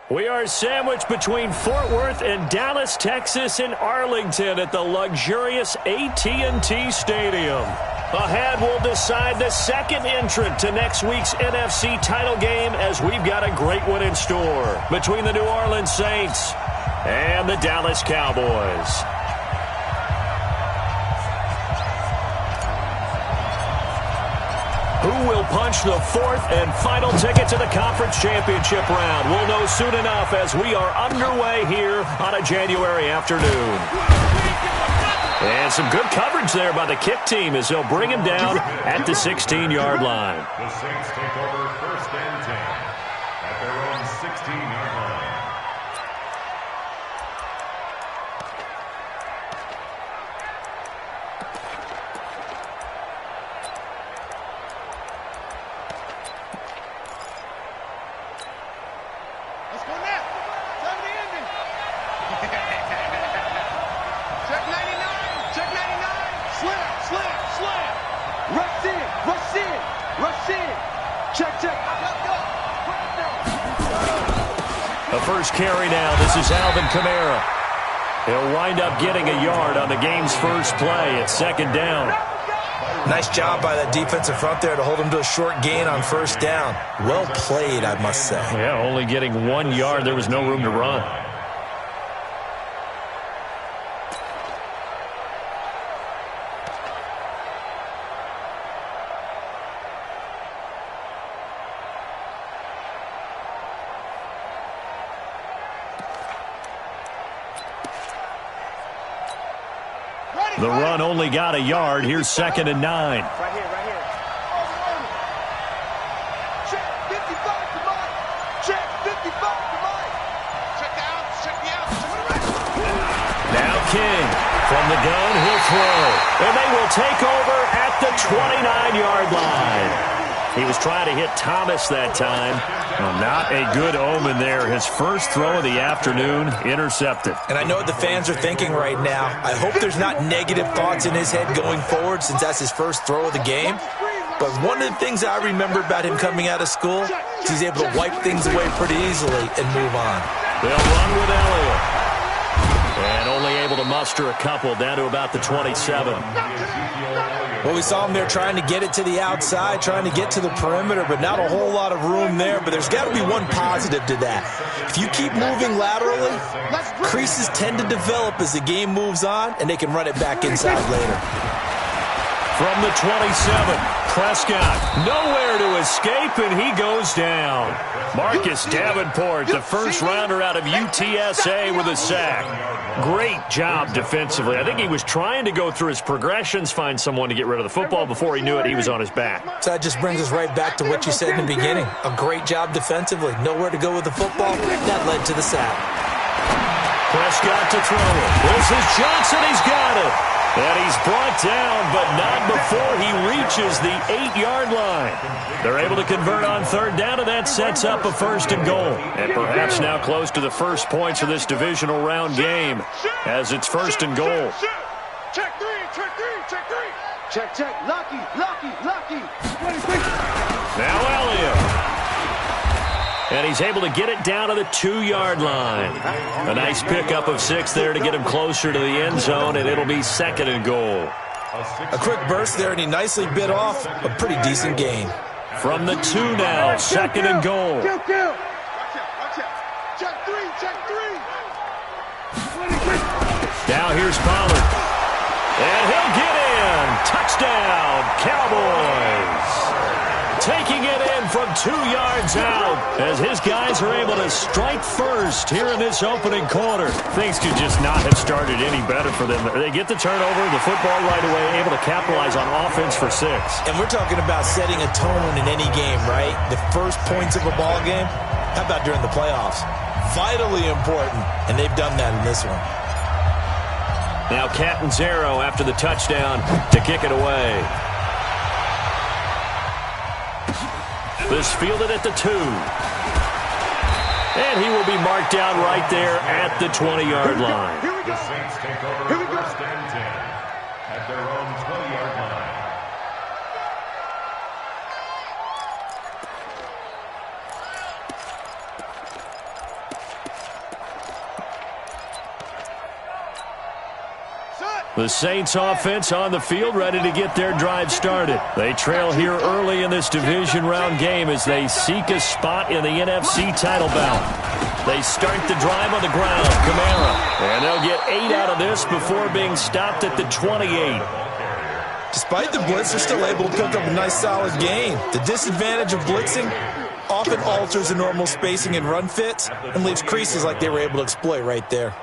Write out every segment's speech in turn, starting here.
We are sandwiched between Fort Worth and Dallas, Texas, and Arlington at the luxurious AT&T Stadium. Ahead, we'll decide the second entrant to next week's NFC title game, as we've got a great one in store between the New Orleans Saints and the Dallas Cowboys. Who will punch the fourth and final ticket to the conference championship round? We'll know soon enough as we are underway here on a January afternoon. And some good coverage there by the kick team as they'll bring him down at the 16-yard line. The Saints take over 1st and 10 at their own 16-yard line. The first carry now. This is Alvin Kamara. He'll wind up getting a yard on the game's first play. It's 2nd down. Nice job by that defensive front there to hold him to a short gain on 1st down. Well played, I must say. Yeah, only getting 1 yard. There was no room to run. The run only got a yard. Here's 2nd and 9. Right here, right here. Check 55 to Mike. Check 55 to Mike. Check the out. Check the out. Now King from the gun. He'll throw. And they will take over at the 29-yard line. He was trying to hit Thomas that time. Well, not a good omen there. His first throw of the afternoon intercepted. And I know what the fans are thinking right now. I hope there's not negative thoughts in his head going forward since that's his first throw of the game. But one of the things I remember about him coming out of school is he's able to wipe things away pretty easily and move on. They'll run with Elliott. And only able to muster a couple down to about the 27. Well, we saw him there trying to get it to the outside, trying to get to the perimeter, but not a whole lot of room there. But there's got to be one positive to that. If you keep moving laterally, creases tend to develop as the game moves on, and they can run it back inside later. From the 27, Prescott nowhere to escape, and he goes down. Marcus Davenport, the first rounder out of UTSA, with a sack. Great job defensively. I think he was trying to go through his progressions, find someone to get rid of the football. Before he knew it, he was on his back. So that just brings us right back to what you said in the beginning. A great job defensively. Nowhere to go with the football. That led to the sack. Prescott to throw it. This is Johnson. He's got it. And he's brought down, but not before he reaches the 8-yard line. They're able to convert on 3rd down, and that sets up a 1st and goal. And perhaps now close to the first points of this divisional round game, as it's 1st and goal. Check 3, check 3, check 3. Check, check. Lucky. Now Elliott. And he's able to get it down to the 2-yard line. A nice pickup of 6 there to get him closer to the end zone, and it'll be 2nd and goal. A quick burst there, and he nicely bit off a pretty decent gain. From the 2 now, 2nd and goal. Watch out. Check 3, check 3. Now here's Pollard. And he'll get in. Touchdown, Cowboys. Taking it in from 2 yards out as his guys are able to strike first here in this opening quarter. Things could just not have started any better for them. They get the turnover, the football right away, able to capitalize on offense for 6. And we're talking about setting a tone in any game, right? The first points of a ball game. How about during the playoffs? Vitally important, and they've done that in this one. Now Catanzaro after the touchdown to kick it away. This fielded at the 2. And he will be marked down right there at the 20-yard line. The Saints take over 1st and 10 at their own 20-yard line. The Saints offense on the field, ready to get their drive started. They trail here early in this division round game as they seek a spot in the NFC title bout. They start the drive on the ground, Kamara. And they'll get 8 out of this before being stopped at the 28. Despite the blitz, they're still able to pick up a nice solid gain. The disadvantage of blitzing often alters the normal spacing and run fits and leaves creases like they were able to exploit right there.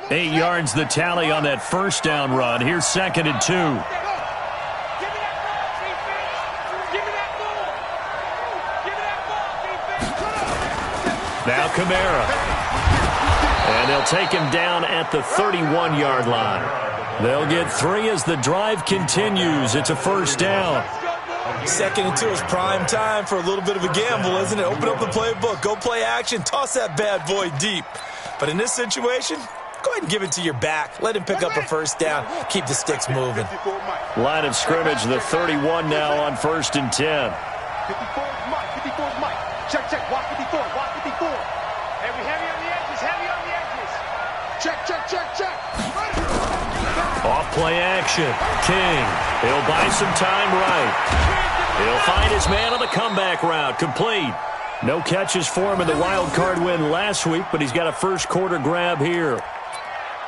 8 yards the tally on that first down run. Here's 2nd and 2. Now Kamara. And they'll take him down at the 31-yard line. They'll get 3 as the drive continues. It's a first down. 2nd and 2 is prime time for a little bit of a gamble, isn't it? Open up the playbook, go play action, toss that bad boy deep. But in this situation, go ahead and give it to your back. Let him pick up a first down. Keep the sticks moving. Line of scrimmage, the 31 now on 1st and 10. 54 is Mike. 54 is Mike. Check, check. Watch 54. Watch 54. Hey, we heavy on the edges. Heavy on the edges. Check, check, check, check. Off play action. King. He'll buy some time right. He'll find his man on the comeback route. Complete. No catches for him in the wild card win last week, but he's got a first quarter grab here.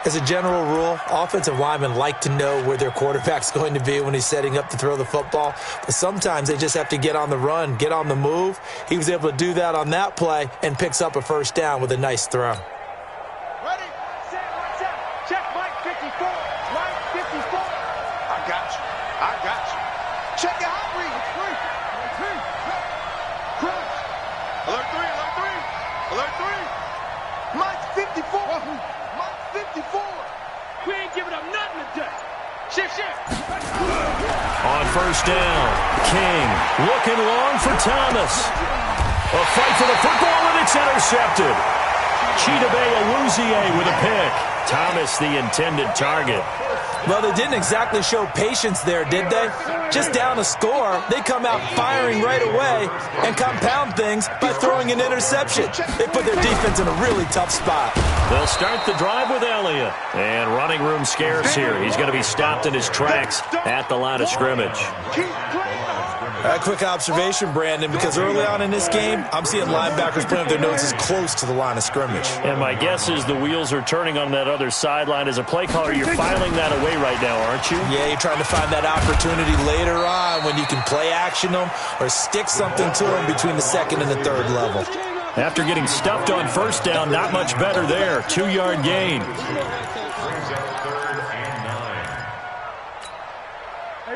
As a general rule, offensive linemen like to know where their quarterback's going to be when he's setting up to throw the football. But sometimes they just have to get on the run, get on the move. He was able to do that on that play and picks up a first down with a nice throw. Ready, set, check, Mike 54. Mike 54. I got you. I got you. Check your hot read. Crunch. Alert 3, alert 3. Alert 3. Mike 54. 54. We ain't giving up nothing today. Shift. On first down, King looking long for Thomas. A fight for the football, and it's intercepted. Chidobe Awuzie with a pick. Thomas the intended target. Well, they didn't exactly show patience there, did they? Just down a score, they come out firing right away and compound things by throwing an interception. They put their defense in a really tough spot. They'll start the drive with Elliott. And running room scarce here. He's going to be stopped in his tracks at the line of scrimmage. A quick observation, Brandon, because early on in this game, I'm seeing linebackers playing with their noses close to the line of scrimmage. And my guess is the wheels are turning on that other sideline. As a play caller, you're filing that away right now, aren't you? Yeah, you're trying to find that opportunity later on when you can play action them or stick something to them between the 2nd and the 3rd level. After getting stuffed on first down, not much better there. 2-yard gain.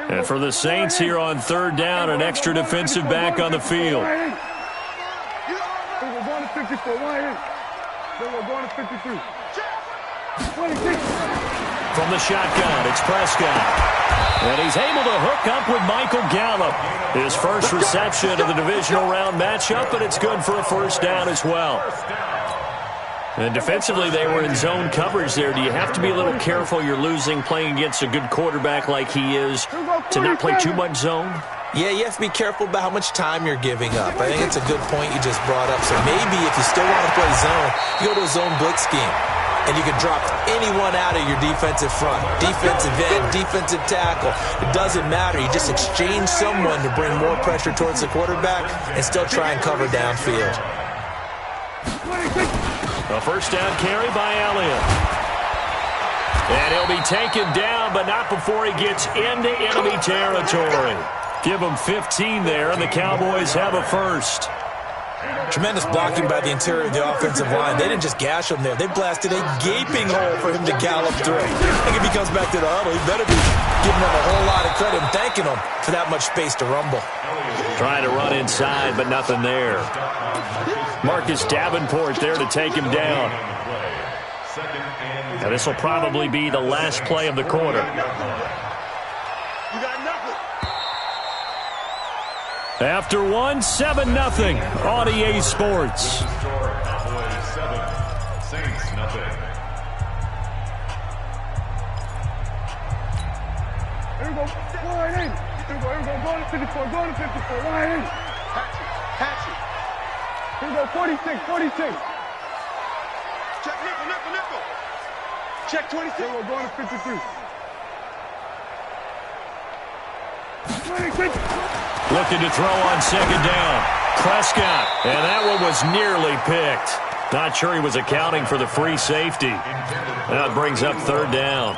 And for the Saints here on 3rd down, an extra defensive back on the field. We're going to 54. We're going to 53. 26. From the shotgun, it's Prescott. And he's able to hook up with Michael Gallup. His first reception of the divisional round matchup, and it's good for a first down as well. And defensively, they were in zone coverage there. Do you have to be a little careful you're losing playing against a good quarterback like he is to not play too much zone? Yeah, you have to be careful about how much time you're giving up. I think it's a good point you just brought up. So maybe if you still want to play zone, you go to a zone blitz scheme. And you can drop anyone out of your defensive front. Defensive end, defensive tackle. It doesn't matter. You just exchange someone to bring more pressure towards the quarterback and still try and cover downfield. A first down carry by Elliott. And he'll be taken down, but not before he gets into enemy territory. Give him 15 there, and the Cowboys have a first. Tremendous blocking by the interior of the offensive line. They didn't just gash him there. They blasted a gaping hole for him to gallop through. I think if he comes back to the huddle, he better be giving them a whole lot of credit and thanking them for that much space to rumble. Trying to run inside, but nothing there. Marcus Davenport there to take him down. Now this will probably be the last play of the quarter. After one, 7-0 on EA Sports. Cowboys 7, Saints nothing. Here we go. Line in. Here we go. Going to 54. Going to 54. Line in. Hatch it. Here we go, 46, 46. Check nickel. Check 26. Here we're going to 53. 26. Looking to throw on second down. Prescott, and that one was nearly picked. Not sure he was accounting for the free safety. That brings up third down.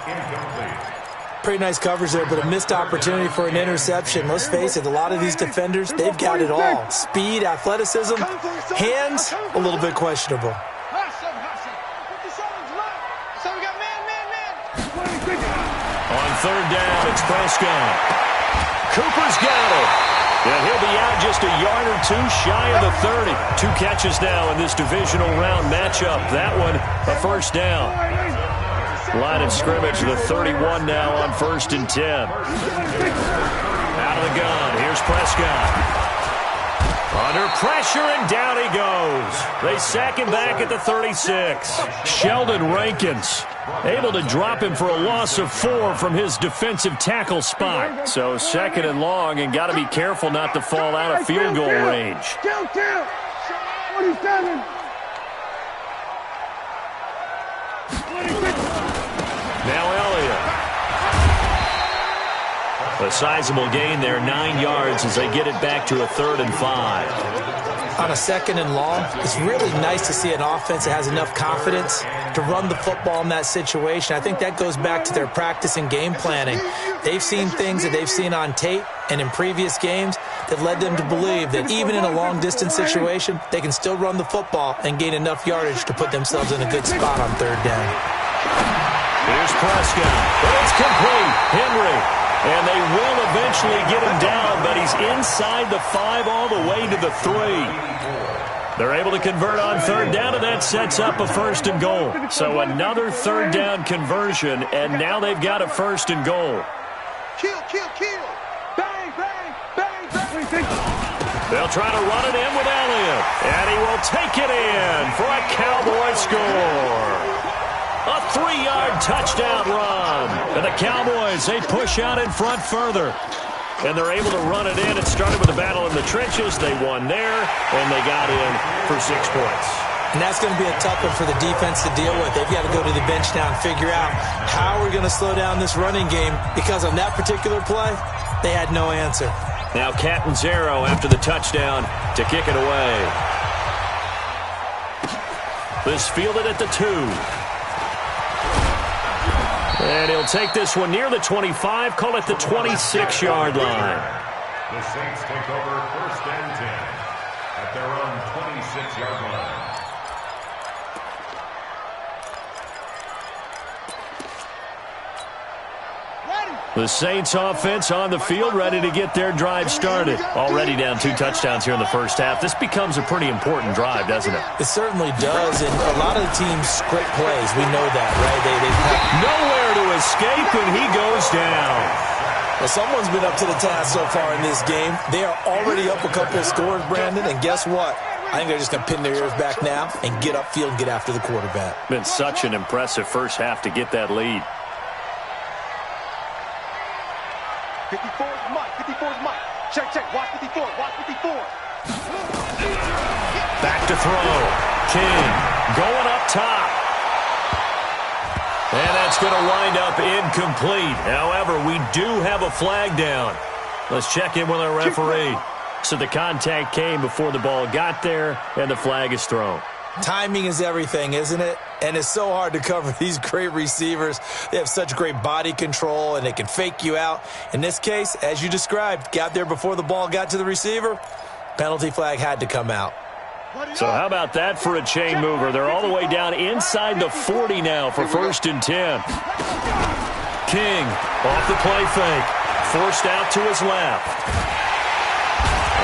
Pretty nice coverage there, but a missed opportunity for an interception. Let's face it, a lot of these defenders, they've got it all. Speed, athleticism, hands, a little bit questionable. On third down, it's Prescott. Cooper's got it. And he'll be out just a yard or two shy of the 30. 2 catches now in this divisional round matchup. That one, a first down. Line of scrimmage, the 31 now on 1st and 10. Out of the gun, here's Prescott. Under pressure, and down he goes. They sack him back at the 36. Sheldon Rankins able to drop him for a loss of 4 from his defensive tackle spot. So 2nd and long, and got to be careful not to fall out of field goal range. 47. Now Elliott. A sizable gain there, 9 yards as they get it back to a 3rd and 5. On a 2nd and long, it's really nice to see an offense that has enough confidence to run the football in that situation. I think that goes back to their practice and game planning. They've seen things that they've seen on tape and in previous games that led them to believe that even in a long-distance situation, they can still run the football and gain enough yardage to put themselves in a good spot on 3rd down. Here's Prescott. It's complete. Henry. And they will eventually get him down, but he's inside the 5 all the way to the 3. They're able to convert on 3rd down, and that sets up a 1st and goal. So another 3rd down conversion, and now they've got a 1st and goal. Kill. Bang, bang, bang, bang. They'll try to run it in with Elliott, and he will take it in for a Cowboy score. A 3-yard touchdown run. And the Cowboys, they push out in front further. And they're able to run it in. It started with a battle in the trenches. They won there, and they got in for 6 points. And that's going to be a tough one for the defense to deal with. They've got to go to the bench now and figure out how we're going to slow down this running game, because on that particular play, they had no answer. Now Catanzaro after the touchdown to kick it away. This fielded at the 2. And he'll take this one near the 25, call it the 26-yard line. The Saints take over 1st and 10 at their own 26-yard line. The Saints offense on the field, ready to get their drive started. Already down 2 touchdowns here in the first half. This becomes a pretty important drive, doesn't it? It certainly does, and a lot of the teams script plays. We know that, right? They nowhere to escape, and he goes down. Well, someone's been up to the task so far in this game. They are already up a couple of scores, Brandon, and guess what? I think they're just going to pin their ears back now and get upfield and get after the quarterback. Been such an impressive first half to get that lead. 54's Mike. 54's Mike. Check. Watch 54. Watch 54. Back to throw. King going up top. And that's going to wind up incomplete. However, we do have a flag down. Let's check in with our referee. So the contact came before the ball got there, and the flag is thrown. Timing is everything, isn't it? And it's so hard to cover these great receivers. They have such great body control, and they can fake you out. In this case, as you described, got there before the ball got to the receiver. Penalty flag had to come out. So how about that for a chain mover? They're all the way down inside the 40 now for 1st and 10. King off the play fake. Forced out to his left.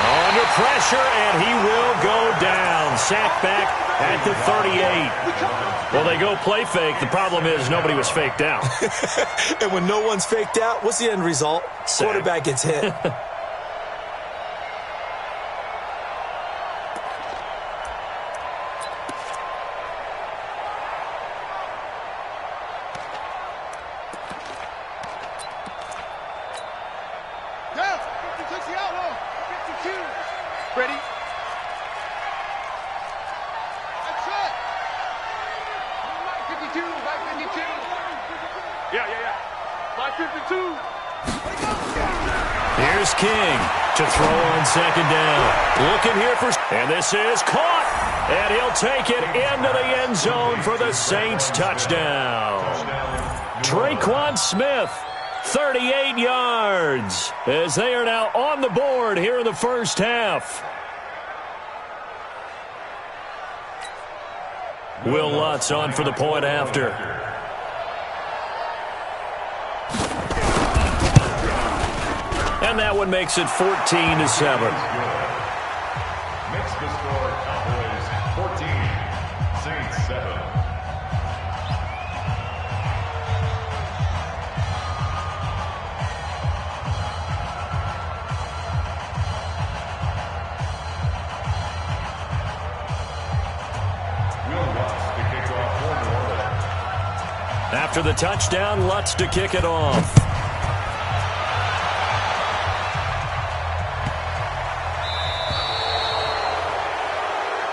Under pressure, and he will go down. Sacked back at the 38. Well, they go play fake. The problem is nobody was faked out. And when no one's faked out, what's the end result? Sack. Quarterback gets hit. Ready? 52, my 52. Yeah. My 52. Here's King to throw on second down. Looking here for... And this is caught. And he'll take it into the end zone for the Saints touchdown. Traquan Smith, 38 yards, as they are now on the board here in the first half. Will Lutz on for the point after. And that one makes it 14-7. Makes the score Cowboys 14, Saints 7. Will Lutz to kick off for New Orleans. After the touchdown, Lutz to kick it off.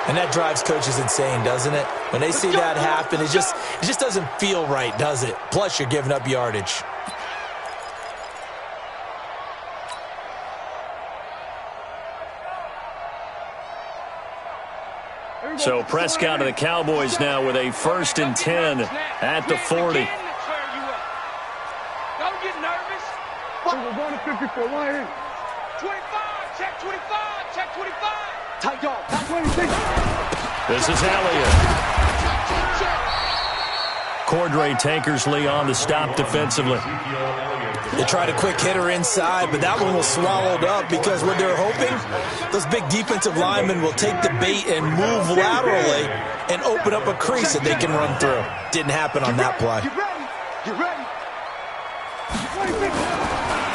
And that drives coaches insane, doesn't it? When they see that happen, it just doesn't feel right, does it? Plus, you're giving up yardage. So Prescott of the Cowboys now with a 1st and 10 at the 40. Don't get nervous. We're going to 54. Line in. 25, check 25, check 25. Tight dog. 26. This is Elliott. Cordray Tankersley on the stop defensively. They tried a quick hitter inside, but that one was swallowed up because what they're hoping, those big defensive linemen will take the bait and move laterally and open up a crease that they can run through. Didn't happen on that play. Get ready. 26.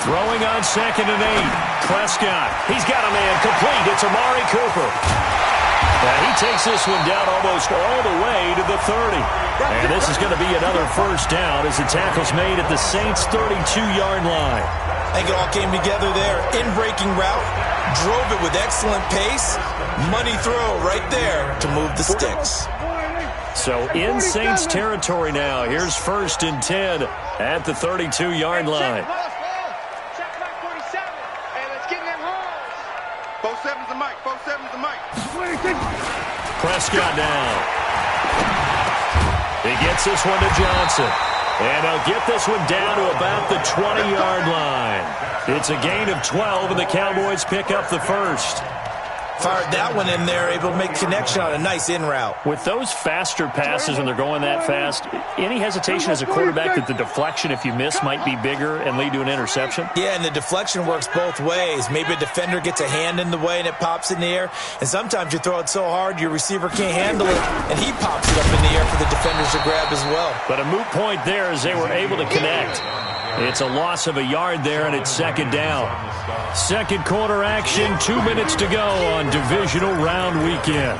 Throwing on 2nd and 8. Prescott. He's got a man complete. It's Amari Cooper. And he takes this one down almost all the way to the 30. And this is going to be another first down as the tackle's made at the Saints' 32-yard line. I think it all came together there. In-breaking route, drove it with excellent pace. Money throw right there to move the sticks. So in Saints territory now. Here's 1st and 10 at the 32-yard line. Check my 47. Hey, let's get in them holes. 47's the mic. 47's the mic. 26. Prescott down. He gets this one to Johnson. And he'll get this one down to about the 20-yard line. It's a gain of 12, and the Cowboys pick up the first. Fired that one in there, able to make connection on a nice in route. With those faster passes when they're going that fast, any hesitation as a quarterback that the deflection, if you miss, might be bigger and lead to an interception? Yeah, and the deflection works both ways. Maybe a defender gets a hand in the way and it pops in the air. And sometimes you throw it so hard your receiver can't handle it, and he pops it up in the air for the defenders to grab as well. But a moot point there as they were able to connect. It's a loss of a yard there, and it's 2nd down. Second quarter action, 2 minutes to go on divisional round weekend.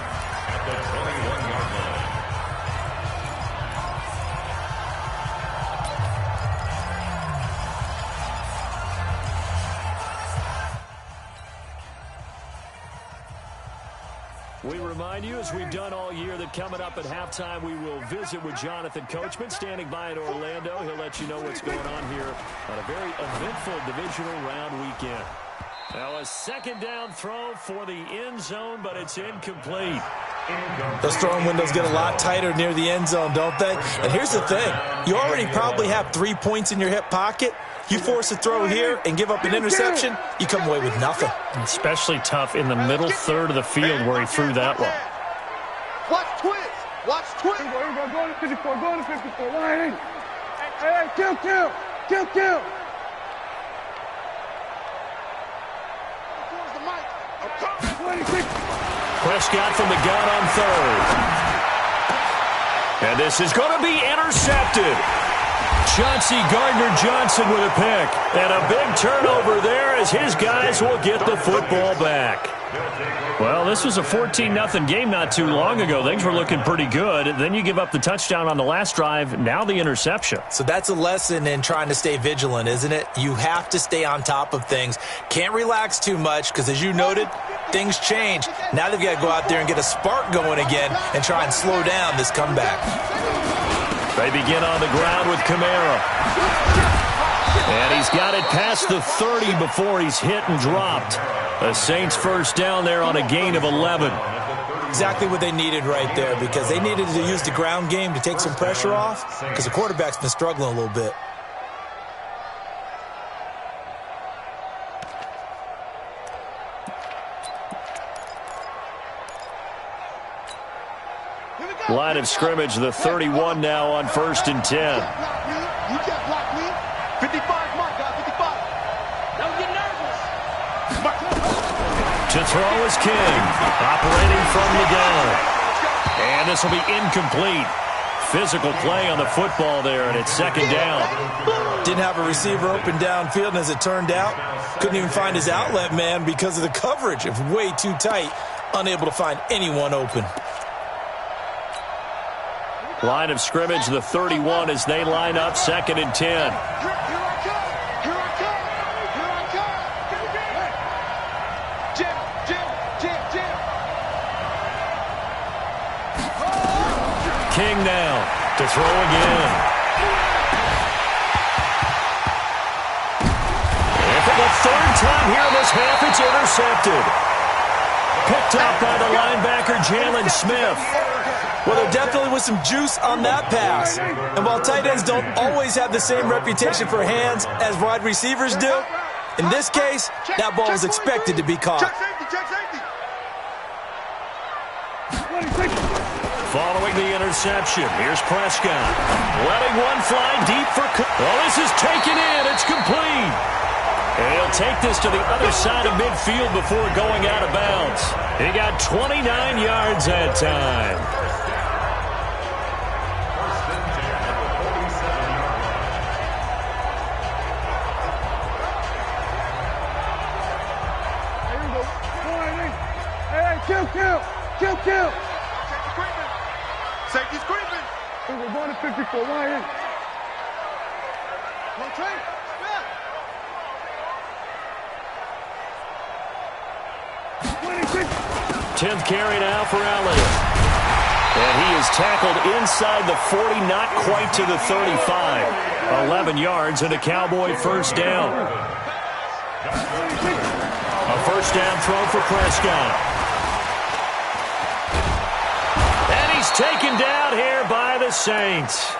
We remind you, as we've done all year, that coming up at halftime, we will visit with Jonathan Coachman, standing by in Orlando. He'll let you know what's going on here on a very eventful divisional round weekend. Now a 2nd down throw for the end zone, but it's incomplete. Those throwing windows get a lot tighter near the end zone, don't they? And here's the thing. You already probably have 3 points in your hip pocket. You force a throw here and give up an interception, you come away with nothing. Especially tough in the middle third of the field where he threw that one. Watch twist. Watch twist. Here we go. Going to 54. Going to 54. Line in. Hey, kill. Towards the mic. I'm coming. 26. Prescott from the gun on 3rd. And this is going to be intercepted. Chauncey Gardner-Johnson with a pick. And a big turnover there as his guys will get the football back. Well, this was a 14-0 game not too long ago. Things were looking pretty good. Then you give up the touchdown on the last drive. Now the interception. So that's a lesson in trying to stay vigilant, isn't it? You have to stay on top of things. Can't relax too much because, as you noted, things change. Now they've got to go out there and get a spark going again and try and slow down this comeback. They begin on the ground with Kamara. And he's got it past the 30 before he's hit and dropped. The Saints first down there on a gain of 11. Exactly what they needed right there, because they needed to use the ground game to take some pressure off, because the quarterback's been struggling a little bit. Line of scrimmage, the 31 now on 1st and 10. You can't block me. 55, mark, guys, 55. Don't get nervous. To throw is King, operating from the gun. And this will be incomplete. Physical play on the football there, and it's 2nd down. Didn't have a receiver open downfield, and as it turned out, couldn't even find his outlet man because of the coverage. It was way too tight, unable to find anyone open. Line of scrimmage, the 31 as they line up, 2nd and 10. Here I come. Here I come. Here I come. Jim. King now to throw again. And for the 3rd time here in this half, it's intercepted. Picked up by the linebacker, Jalen Smith. Well, there definitely was some juice on that pass. And while tight ends don't always have the same reputation for hands as wide receivers do, in this case, that ball was expected to be caught. Check safety. Following the interception, here's Prescott. Letting one fly deep for... Oh, this is taken in. It's complete. And he'll take this to the other side of midfield before going out of bounds. He got 29 yards that time. Kill. Safety's creeping. We're going to 54. Why in? No train. Yeah. 10th carry now for Elliott. And he is tackled inside the 40, not quite to the 35. 11 yards and a Cowboy first down. A first down throw for Prescott. And he's taken down here by the Saints.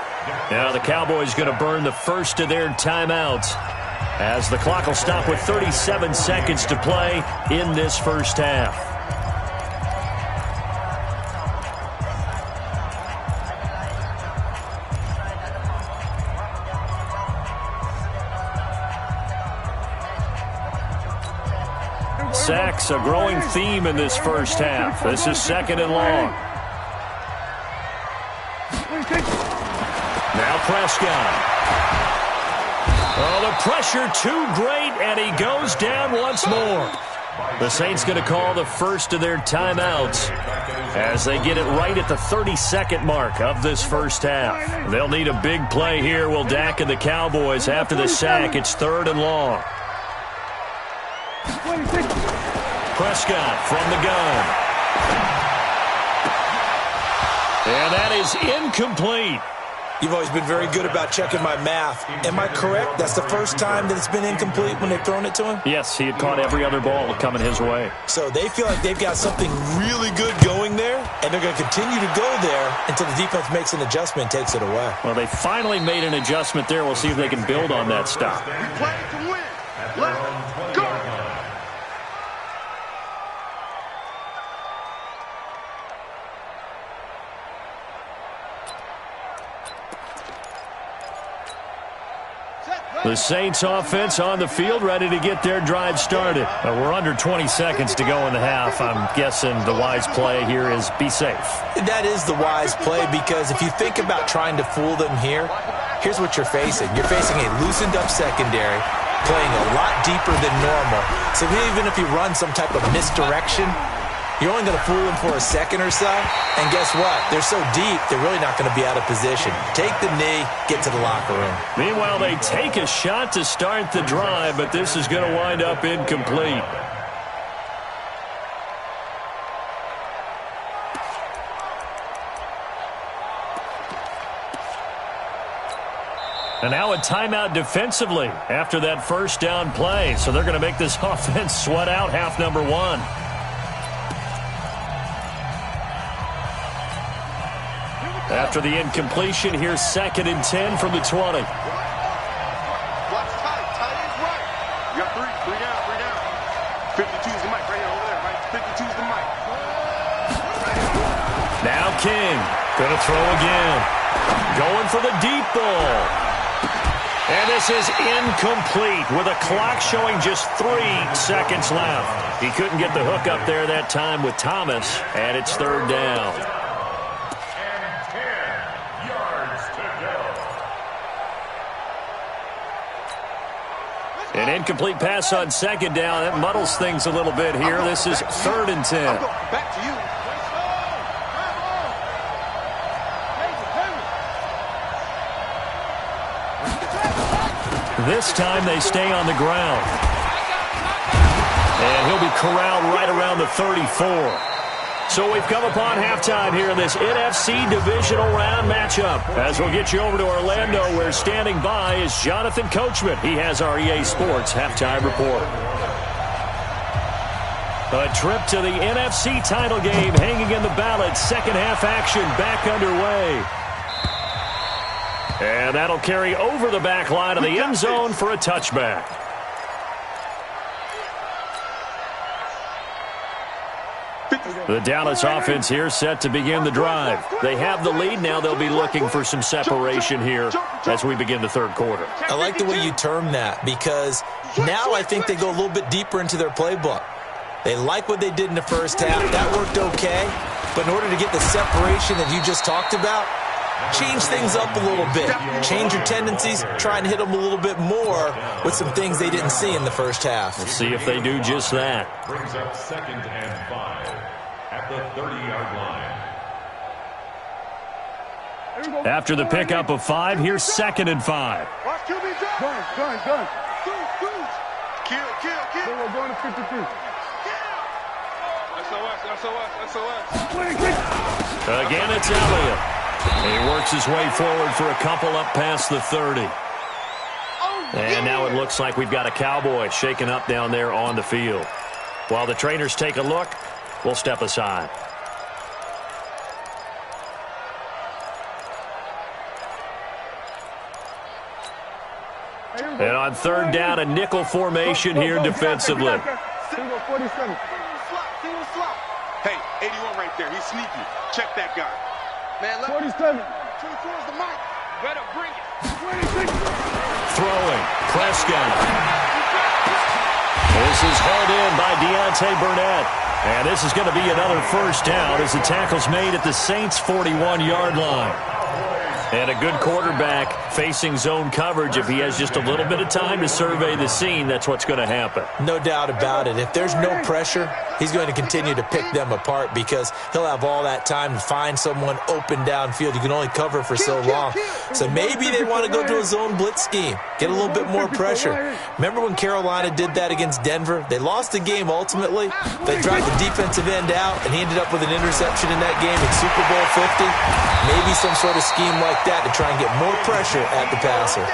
Now the Cowboys going to burn the first of their timeouts as the clock will stop with 37 seconds to play in this first half. Sacks, a growing theme in this first half. This is 2nd and long. Now Prescott. Oh, the pressure too great, and he goes down once more. The Saints going to call the first of their timeouts as they get it right at the 32nd mark of this first half. They'll need a big play here, will Dak and the Cowboys after the sack. It's 3rd and long. Prescott from the gun. And that is incomplete. You've always been very good about checking my math. Am I correct? That's the first time that it's been incomplete when they've thrown it to him? Yes, he had caught every other ball coming his way. So they feel like they've got something really good going there, and they're going to continue to go there until the defense makes an adjustment and takes it away. Well, they finally made an adjustment there. We'll see if they can build on that stop. We play to win. Let's go. The Saints offense on the field, ready to get their drive started. We're under 20 seconds to go in the half. I'm guessing the wise play here is be safe. That is the wise play, because if you think about trying to fool them here, here's what you're facing. You're facing a loosened up secondary, playing a lot deeper than normal. So even if you run some type of misdirection, you're only going to fool them for a second or so. And guess what? They're so deep, they're really not going to be out of position. Take the knee, get to the locker room. Meanwhile, they take a shot to start the drive, but this is going to wind up incomplete. And now a timeout defensively after that first down play. So they're going to make this offense sweat out half number one. After the incompletion, here's 2nd and 10 from the 20. Watch tight. Tight is right. You got three down. 52's the mic right here, over there, right? 52's the mic. Now King, going to throw again. Going for the deep ball. And this is incomplete with a clock showing just 3 seconds left. He couldn't get the hook up there that time with Thomas, and it's 3rd down. And 10 yards to go. An incomplete pass on 2nd down. That muddles things a little bit here. This is 3rd and 10. Back to you. This time they stay on the ground. And he'll be corralled right around the 34. So we've come upon halftime here in this NFC Divisional Round matchup. As we'll get you over to Orlando, where standing by is Jonathan Coachman. He has our EA Sports halftime report. A trip to the NFC title game hanging in the balance. Second half action back underway. And that'll carry over the back line of the end zone for a touchback. The Dallas offense here set to begin the drive. They have the lead. Now they'll be looking for some separation here as we begin the 3rd quarter. I like the way you term that, because now I think they go a little bit deeper into their playbook. They like what they did in the first half. That worked okay. But in order to get the separation that you just talked about, change things up a little bit. Change your tendencies. Try and hit them a little bit more with some things they didn't see in the first half. We'll see if they do just that. Brings up 2nd and 5 at the 30-yard line. After the pickup of 5, here's 2nd and 5. Gun. Kill. We're going to 53. SOS. Again, it's Elliott. He works his way forward for a couple up past the 30. And now it looks like we've got a Cowboy shaken up down there on the field. While the trainers take a look, we'll step aside. And on 3rd down, a nickel formation here defensively. Single 47. Single slot. Hey, 81 right there. He's sneaky. Check that guy. Man, 47. 24's the mic. Better bring it. 26. Throwing. Prescott. This is hauled in by Deontay Burnett. And this is going to be another 1st down as the tackle's made at the Saints' 41-yard line. And a good quarterback facing zone coverage. If he has just a little bit of time to survey the scene, that's what's going to happen. No doubt about it. If there's no pressure, he's going to continue to pick them apart because he'll have all that time to find someone open downfield. You can only cover for so long. So maybe they want to go to a zone blitz scheme, get a little bit more pressure. Remember when Carolina did that against Denver? They lost the game ultimately. They dropped the defensive end out, and he ended up with an interception in that game in Super Bowl 50. Maybe some sort of scheme like that to try and get more pressure at the passer.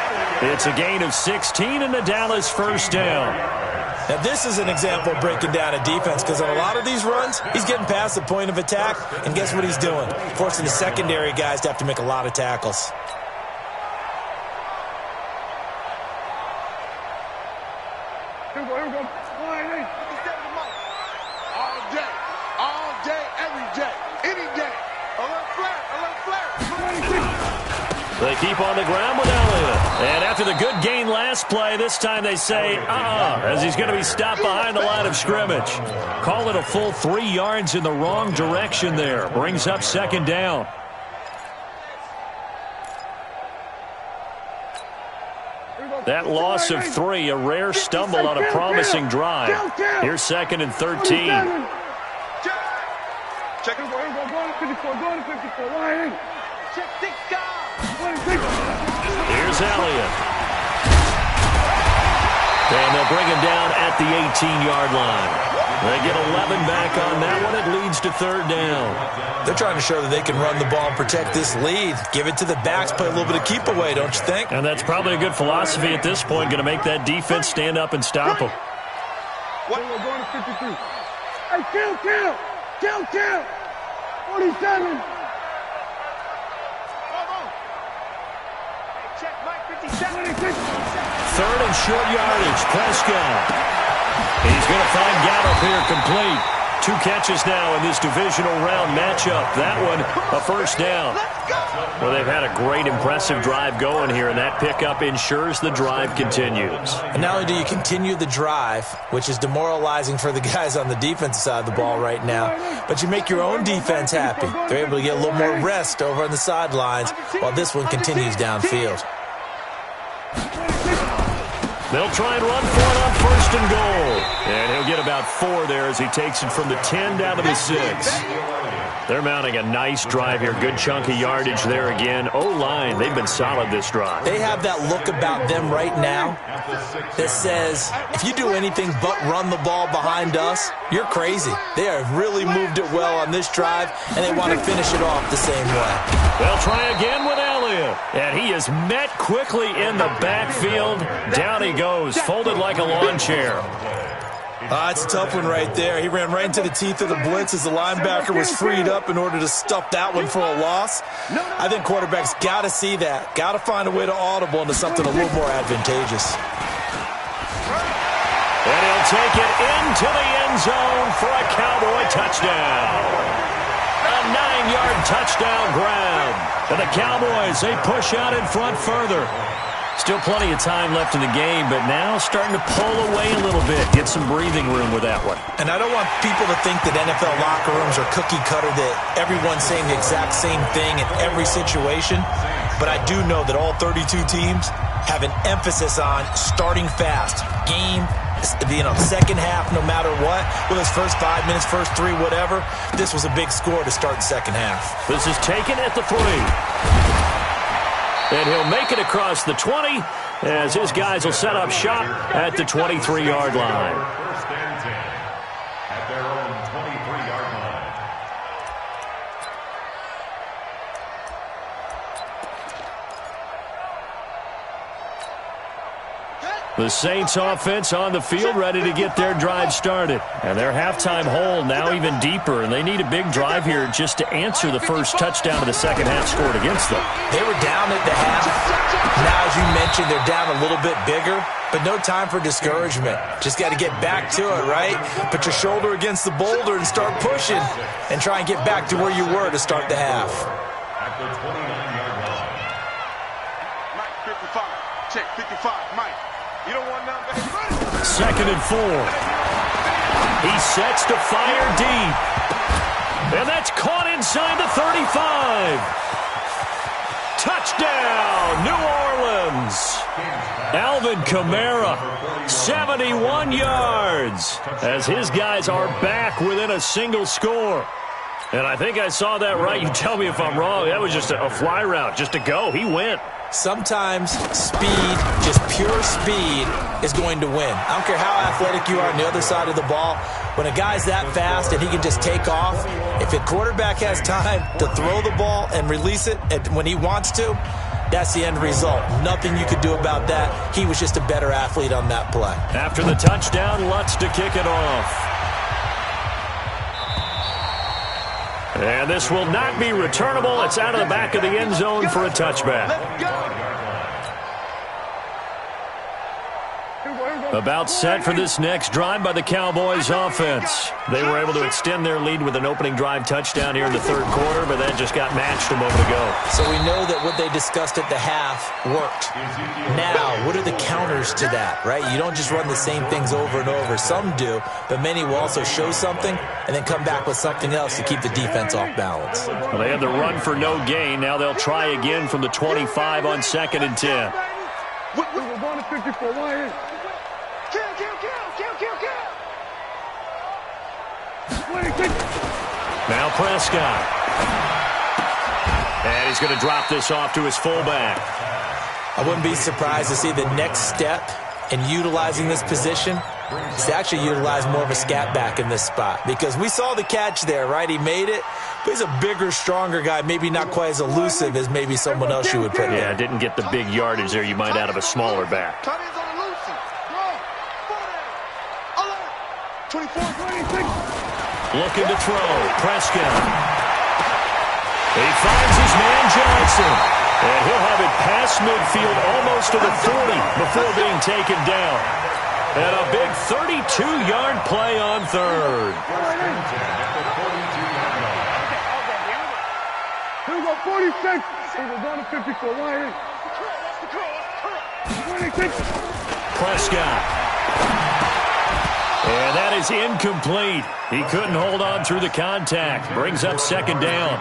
It's a gain of 16 in the Dallas 1st down. Now this is an example of breaking down a defense, because on a lot of these runs, he's getting past the point of attack, and guess what he's doing? Forcing the secondary guys to have to make a lot of tackles. Here we go. All day, every day, any day. Alert flare. They keep on the ground with Elliott. And after the good gain last play, this time they say, as he's going to be stopped behind the line of scrimmage. Call it a full 3 yards in the wrong direction there. Brings up 2nd down. That loss of 3, a rare stumble on a promising drive. Here's 2nd and 13. Check it. Go to 54. Line in. Check 6 guys. 26. Here's Elliott. And they'll bring him down at the 18-yard line. They get 11 back on that one. It leads to third down. They're trying to show that they can run the ball and protect this lead. Give it to the backs, play a little bit of keep away, don't you think? And that's probably a good philosophy at this point, going to make that defense stand up and stop them. What? We're going to 53. Hey, kill! 47. Third and short yardage. Prescott. He's going to find Gallup here complete. 2 catches now in this divisional round matchup. That one, a first down. Well, they've had a great, impressive drive going here, and that pickup ensures the drive continues. And not only do you continue the drive, which is demoralizing for the guys on the defensive side of the ball right now, but you make your own defense happy. They're able to get a little more rest over on the sidelines while this one continues downfield. They'll try and run for it on first and goal. And he'll get about 4 there as he takes it from the 10 down to the 6. They're mounting a nice drive here. Good chunk of yardage there again. O-line, they've been solid this drive. They have that look about them right now that says, if you do anything but run the ball behind us, you're crazy. They have really moved it well on this drive, and they want to finish it off the same way. They'll try again with Elliott. And he is met quickly in the backfield. Down he goes, folded like a lawn chair. It's a tough one right there. He ran right into the teeth of the blitz as the linebacker was freed up in order to stuff that one for a loss. I think quarterbacks got to see that. Got to find a way to audible into something a little more advantageous. And he'll take it into the end zone for a Cowboy touchdown. A 9-yard touchdown grab. And the Cowboys, they push out in front further. Still plenty of time left in the game, but now starting to pull away a little bit. Get some breathing room with that one. And I don't want people to think that NFL locker rooms are cookie cutter, that everyone's saying the exact same thing in every situation. But I do know that all 32 teams have an emphasis on starting fast. Game, second half, no matter what. Whether it's first 5 minutes, first 3, whatever. This was a big score to start the second half. This is taken at the 3. And he'll make it across the 20 as his guys will set up shop at the 23-yard line. First and 10 at their own 23-yard line. The Saints offense on the field ready to get their drive started. And their halftime hole now even deeper, and they need a big drive here just to answer the first touchdown of the second half scored against them. They were down at the half. Now, as you mentioned, they're down a little bit bigger, but no time for discouragement. Just got to get back to it, right? Put your shoulder against the boulder and start pushing and try and get back to where you were to start the half. At the 29-yard line. Mike, 55. Check, 55. Mike. You don't want none, baby. Second and 4. He sets to fire deep. And that's caught inside the 35. Touchdown, New Orleans. Alvin Kamara, 71 yards, as his guys are back within a single score. And I think I saw that right. You tell me if I'm wrong. That was just a fly route, just to go. He went. Sometimes speed, just pure speed, is going to win. I don't care how athletic you are on the other side of the ball. When a guy's that fast and he can just take off, if a quarterback has time to throw the ball and release it when he wants to, that's the end result. Nothing you could do about that. He was just a better athlete on that play. After the touchdown, Lutz to kick it off. And this will not be returnable. It's out of the back of the end zone for a touchback. About set for this next drive by the Cowboys offense. They were able to extend their lead with an opening drive touchdown here in the third quarter, but that just got matched a moment ago. So we know that what they discussed at the half worked. Now, what are the counters to that, right? You don't just run the same things over and over. Some do, but many will also show something and then come back with something else to keep the defense off balance. Well, they had the run for no gain. Now they'll try again from the 25 on 2nd and 10. We're going to 54. Why is Now Prescott. And he's going to drop this off to his fullback. I wouldn't be surprised to see the next step in utilizing this position is to actually utilize more of a scat back in this spot. Because we saw the catch there, right? He made it, but he's a bigger, stronger guy, maybe not quite as elusive as maybe someone else you would put in. Yeah, didn't get the big yardage there you might out of a smaller back. 24, 26. Looking to throw. Prescott. He finds his man Johnson. And he'll have it past midfield almost to the 40 before being taken down. And a big 32-yard play on third. Here we go, 46. We're going to 54. Why? 26. Prescott. And that is incomplete. He couldn't hold on through the contact. Brings up second down.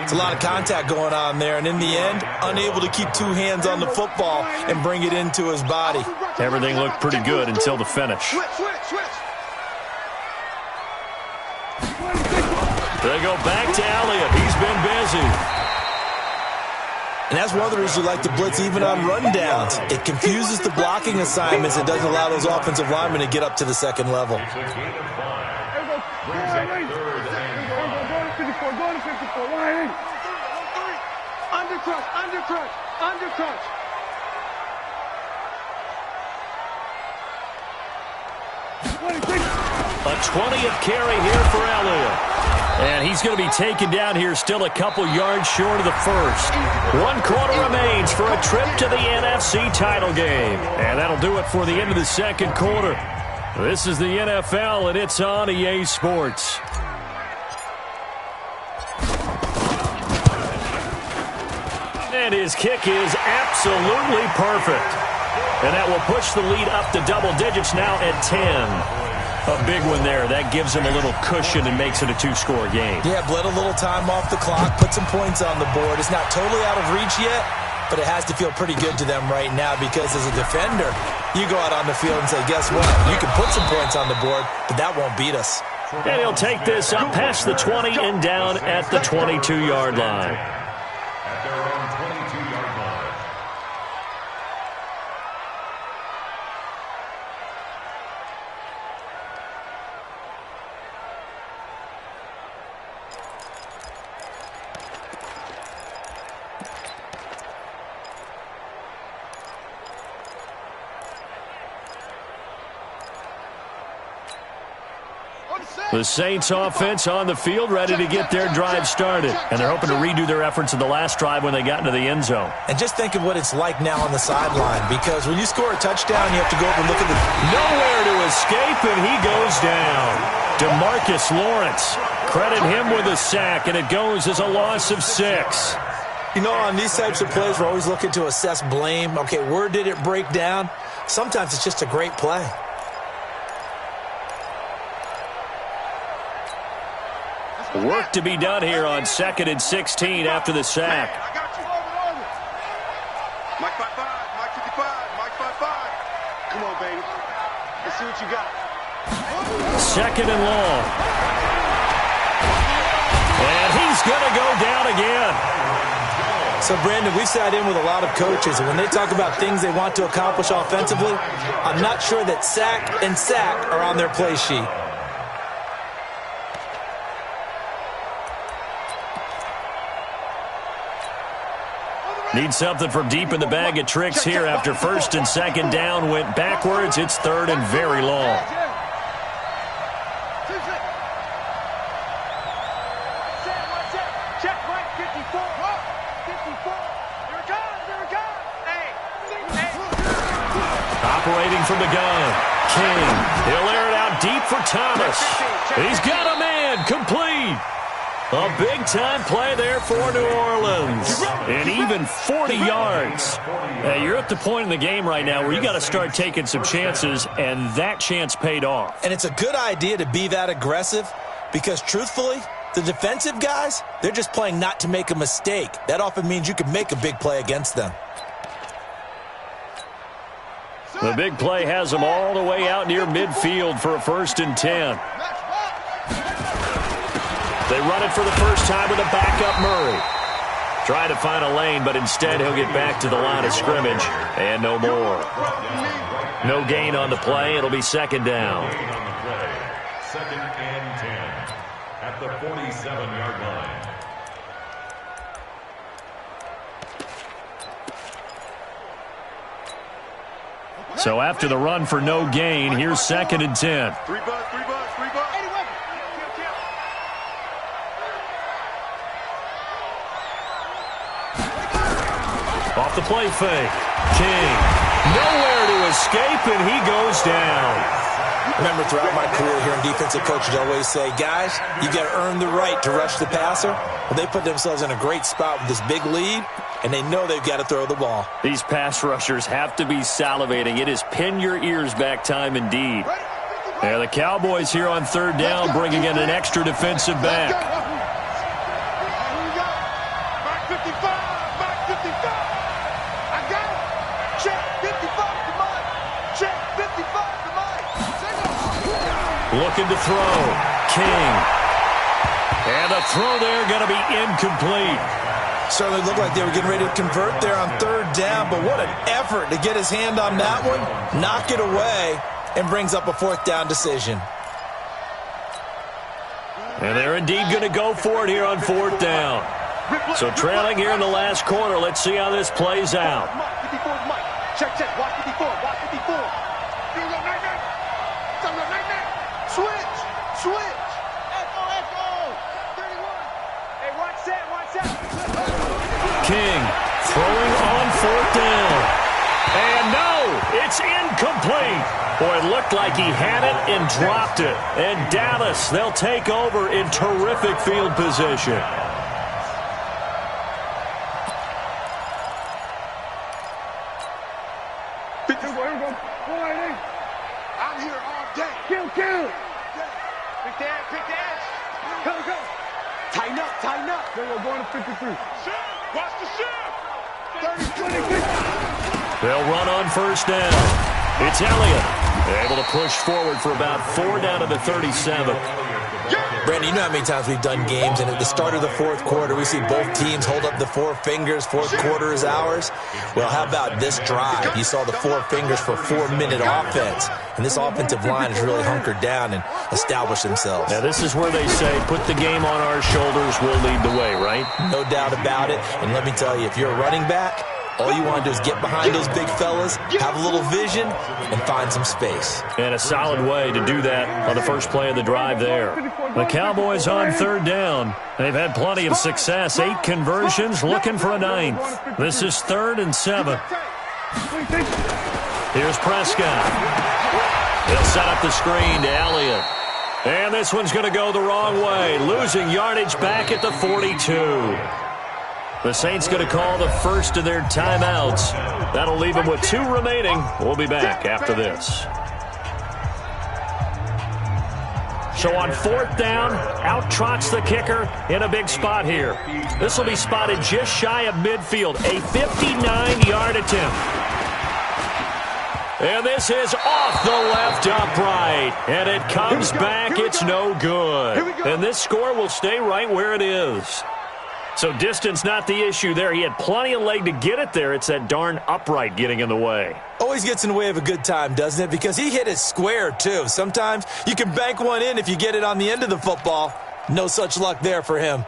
It's a lot of contact going on there, and in the end, unable to keep two hands on the football and bring it into his body. Everything looked pretty good until the finish. They go back to Elliott. He's been busy. And that's one of the reasons you like to blitz even on rundowns. It confuses the blocking assignments. It doesn't allow those offensive linemen to get up to the second level. Undercrush. A 20th carry here for Elliott. And he's going to be taken down here still a couple yards short of the first. 1 quarter remains for a trip to the NFC title game. And that'll do it for the end of the second quarter. This is the NFL, and it's on EA Sports. And his kick is absolutely perfect. And that will push the lead up to double digits now at 10. A big one there. That gives him a little cushion and makes it a 2-score game. Yeah, bled a little time off the clock, put some points on the board. It's not totally out of reach yet, but it has to feel pretty good to them right now because as a defender, you go out on the field and say, guess what? You can put some points on the board, but that won't beat us. And he'll take this up past the 20 and down at the 22-yard line. At their own 22-yard line. The Saints offense on the field, ready to get their drive started. And they're hoping to redo their efforts in the last drive when they got into the end zone. And just think of what it's like now on the sideline, because when you score a touchdown, you have to go over and look at the... Nowhere to escape, and he goes down. DeMarcus Lawrence, credit him with a sack, and it goes as a loss of 6. You know, on these types of plays, we're always looking to assess blame. Okay, where did it break down? Sometimes it's just a great play. Work to be done here on 2nd and 16 after the sack. I got you. Mike 5-5, Mike 55, Mike 5-5. Come on, baby. Let's see what you got. 2nd and long. And he's going to go down again. So, Brandon, we've sat in with a lot of coaches, and when they talk about things they want to accomplish offensively, I'm not sure that sack and sack are on their play sheet. Need something from deep in the bag of tricks here after 1st and 2nd down went backwards. It's 3rd and very long. Operating from the gun. King. He'll air it out deep for Thomas. He's got a man. Complete. A big-time play there for New Orleans. And even 40 yards. Hey, you're at the point in the game right now where you got to start taking some chances, and that chance paid off. And it's a good idea to be that aggressive because, truthfully, the defensive guys, they're just playing not to make a mistake. That often means you can make a big play against them. The big play has them all the way out near midfield for a 1st and 10. They run it for the first time with a backup Murray. Trying to find a lane, but instead he'll get back to the line of scrimmage. And no more. No gain on the play. It'll be second down. Second and 10 at the 47-yard line. So after the run for no gain, here's second and 10. 3 bucks, 3 bucks, 3 bucks. Off the play fake. King. Nowhere to escape, and he goes down. Remember, throughout my career here in defensive coaches, I always say, guys, you got to earn the right to rush the passer. Well, they put themselves in a great spot with this big lead, and they know they've got to throw the ball. These pass rushers have to be salivating. It is pin your ears back time indeed. Yeah, the Cowboys here on third down bringing in an extra defensive back. Back 55, back 55. I got it. Check 55 to Mike. Check 55 to Mike. Looking to throw. King. And the throw there going to be incomplete. Certainly looked like they were getting ready to convert there on third down, but what an effort to get his hand on that one, knock it away, and brings up a fourth down decision. And they're indeed going to go for it here on fourth down. So trailing here in the last quarter, let's see how this plays out. 54 Mike. Check, check. Watch 54. Watch 54. Switch. Switch. Echo, echo. 31. Hey, watch that. Watch that. King throwing on fourth down. And no, it's incomplete. Boy, it looked like he had it and dropped it. And Dallas, they'll take over in terrific field position. I'm here all day. Kill. Pick that. Go. Tighten up. We're going to 53. Watch the shift. 30, 26. They'll run on first down. It's Elliott. Able to push forward for about 4 down to the 37. Brandon, you know how many times we've done games, and at the start of the fourth quarter, we see both teams hold up the four fingers, fourth quarter is ours. Well, how about this drive? You saw the four fingers for 4-minute offense, and this offensive line has really hunkered down and established themselves. Now, this is where they say, put the game on our shoulders, we'll lead the way, right? No doubt about it, and let me tell you, if you're a running back, all you want to do is get behind those big fellas, have a little vision, and find some space. And a solid way to do that on the first play of the drive there. The Cowboys on third down. They've had plenty of success. 8 conversions, looking for a 9th. This is 3rd and 7. Here's Prescott. He'll set up the screen to Elliott. And this one's going to go the wrong way, losing yardage back at the 42. The Saints going to call the first of their timeouts. That'll leave them with 2 remaining. We'll be back after this. So on fourth down, out trots the kicker in a big spot here. This will be spotted just shy of midfield. A 59-yard attempt. And this is off the left upright. And it comes back. It's no good. And this score will stay right where it is. So distance not the issue there. He had plenty of leg to get it there. It's that darn upright getting in the way. Always gets in the way of a good time, doesn't it? Because he hit it square, too. Sometimes you can bank one in if you get it on the end of the football. No such luck there for him.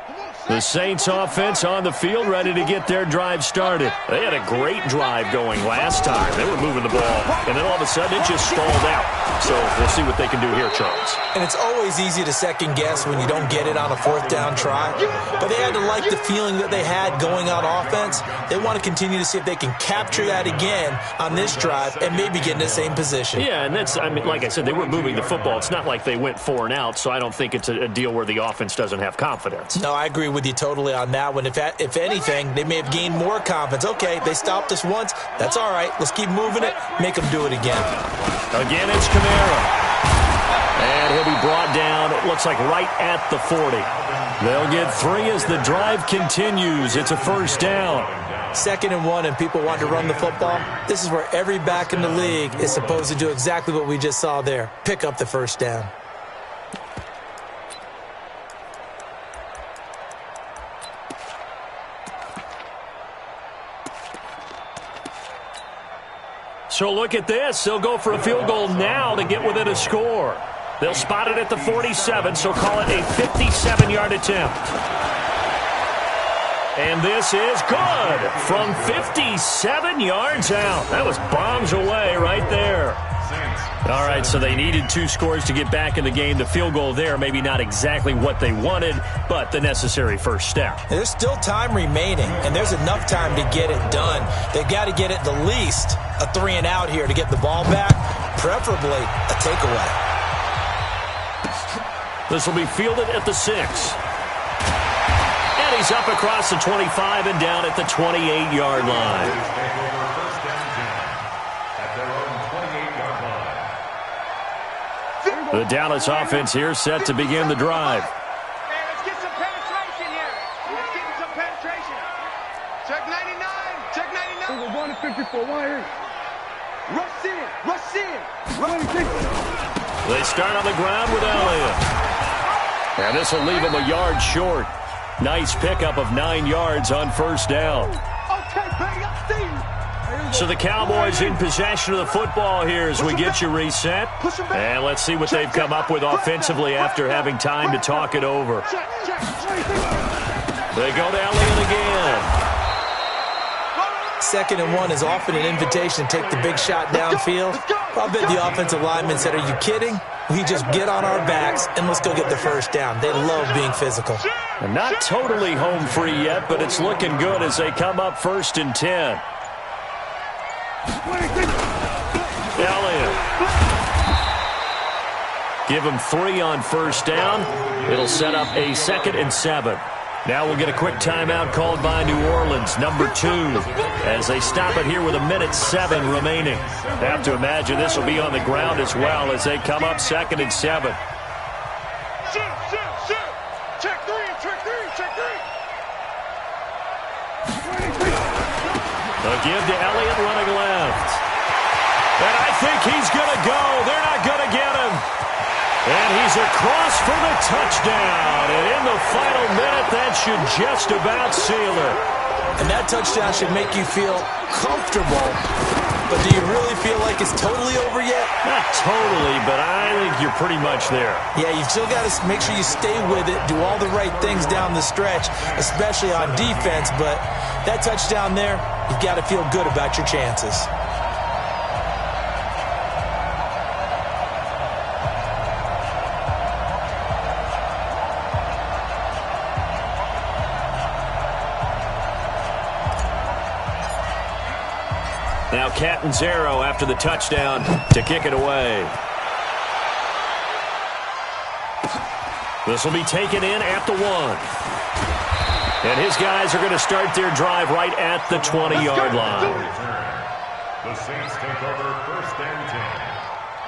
The Saints offense on the field ready to get their drive started. They had a great drive going last time. They were moving the ball, and then all of a sudden it just stalled out. So we'll see what they can do here, Charles. And it's always easy to second guess when you don't get it on a fourth down try. But they had to like the feeling that they had going on offense. They want to continue to see if they can capture that again on this drive and maybe get in the same position. Yeah, and that's, I mean, like I said, they were moving the football. It's not like they went 4 and out, so I don't think it's a deal where the offense doesn't have confidence. No, I agree with you totally on that one. If anything, they may have gained more confidence. Okay, they stopped us once. That's all right. Let's keep moving it. Make them do it again. Again, it's Kamara. And he'll be brought down, it looks like right at the 40. They'll get 3 as the drive continues. It's a first down. 2nd and 1, and people want to run the football. This is where every back in the league is supposed to do exactly what we just saw there. Pick up the first down. So look at this. They'll go for a field goal now to get within a score. They'll spot it at the 47, so call it a 57-yard attempt. And this is good from 57 yards out. That was bombs away right there. All right, so they needed 2 scores to get back in the game. The field goal there, maybe not exactly what they wanted, but the necessary first step. There's still time remaining, and there's enough time to get it done. They've got to get it the least a 3-and-out here to get the ball back, preferably a takeaway. This will be fielded at the 6. And he's up across the 25 and down at the 28-yard line. The Dallas offense here set to begin the drive. Hey, let's get some penetration here. Let's get some penetration. Check 99. Check 99. We're going to 54. 1 Rush in. Rush in. They start on the ground with Elliott. And this will leave him a yard short. Nice pickup of 9 yards on first down. Okay, baby, I see you. So the Cowboys in possession of the football here as we get you reset. And let's see what they've come up with offensively after having time to talk it over. They go to Elliott again. 2nd and 1 is often an invitation to take the big shot downfield. I bet the offensive linemen said, are you kidding? We just get on our backs and let's go get the first down. They love being physical. And not totally home free yet, but it's looking good as they come up 1st and 10. Elliott. Give him 3 on first down. It'll set up a 2nd and 7. Now we'll get a quick timeout called by New Orleans, number 2, as they stop it here with 1:07 remaining. Have to imagine this will be on the ground as well as they come up 2nd and 7. Shoot. Check 3. They'll give to Elliott running left. And I think he's going to go. They're not going to get him. And he's across for the touchdown. And in the final minute, that should just about seal it. And that touchdown should make you feel comfortable. But do you really feel like it's totally over yet? Not totally, but I think you're pretty much there. Yeah, you've still got to make sure you stay with it, do all the right things down the stretch, especially on defense. But that touchdown there, you've got to feel good about your chances. Now Catanzaro after the touchdown to kick it away. This will be taken in at the 1. And his guys are going to start their drive right at the 20-yard line. The Saints take over 1st and 10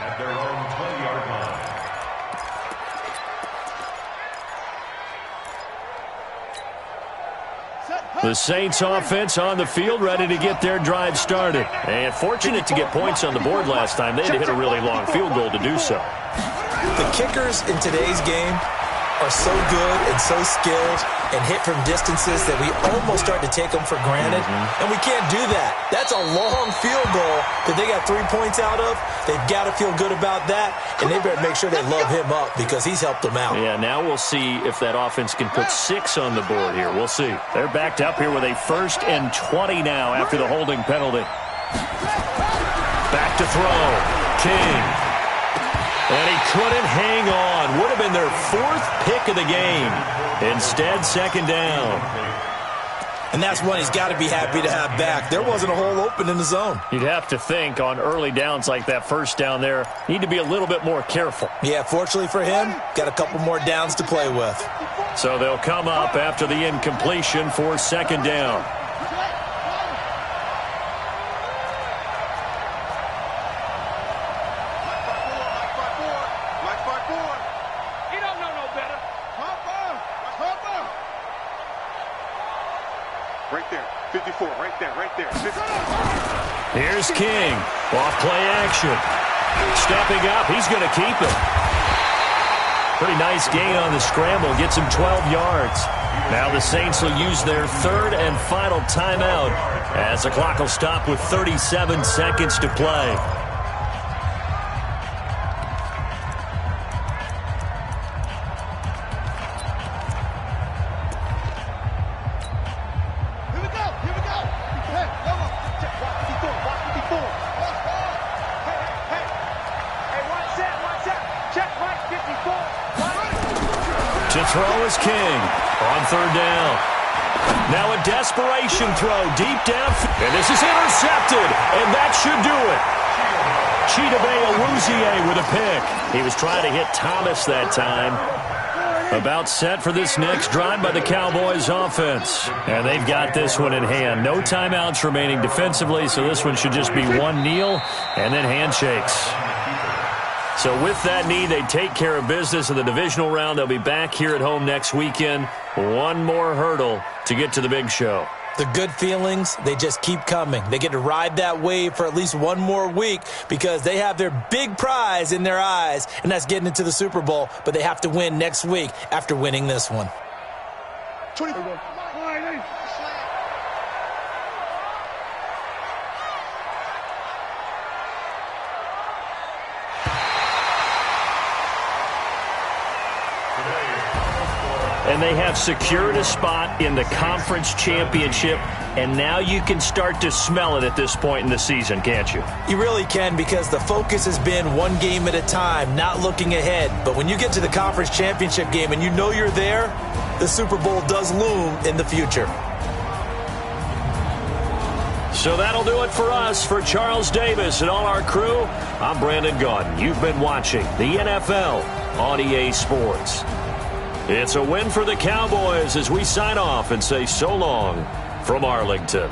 at their own 20-yard line. The Saints offense on the field ready to get their drive started. And fortunate to get points on the board last time. They had to hit a really long field goal to do so. The kickers in today's game are so good and so skilled and hit from distances that we almost start to take them for granted. And we can't do that. That's a long field goal that they got 3 points out of. They've got to feel good about that, and they better make sure they love him up because he's helped them out. Yeah, now we'll see if that offense can put 6 on the board here. We'll see. They're backed up here with a 1st and 20 now after the holding penalty. Back to throw. King. And he couldn't hang on. Would have been their 4th pick of the game. Instead, 2nd down. And that's one he's got to be happy to have back. There wasn't a hole open in the zone. You'd have to think on early downs like that first down there, need to be a little bit more careful. Yeah, fortunately for him, got a couple more downs to play with. So they'll come up after the incompletion for 2nd down. Right there, 54, right there. 54. Here's King, off play action. Stepping up, he's going to keep it. Pretty nice gain on the scramble. Gets him 12 yards. Now the Saints will use their third and final timeout as the clock will stop with 37 seconds to play. To throw is King on third down. Now a desperation throw deep down. And this is intercepted, and that should do it. Chidobe Awuzie with a pick. He was trying to hit Thomas that time. About set for this next drive by the Cowboys offense. And they've got this one in hand. No timeouts remaining defensively, so this one should just be one kneel and then handshakes. So with that knee, they take care of business in the divisional round. They'll be back here at home next weekend. One more hurdle to get to the big show. The good feelings, they just keep coming. They get to ride that wave for at least one more week because they have their big prize in their eyes, and that's getting into the Super Bowl. But they have to win next week after winning this one. And they have secured a spot in the conference championship, and now you can start to smell it at this point in the season, can't you? You really can, because the focus has been one game at a time, not looking ahead. But when you get to the conference championship game and you know you're there, the Super Bowl does loom in the future. So that'll do it for us. For Charles Davis and all our crew, I'm Brandon Gaudin. You've been watching the NFL on EA Sports. It's a win for the Cowboys as we sign off and say so long from Arlington.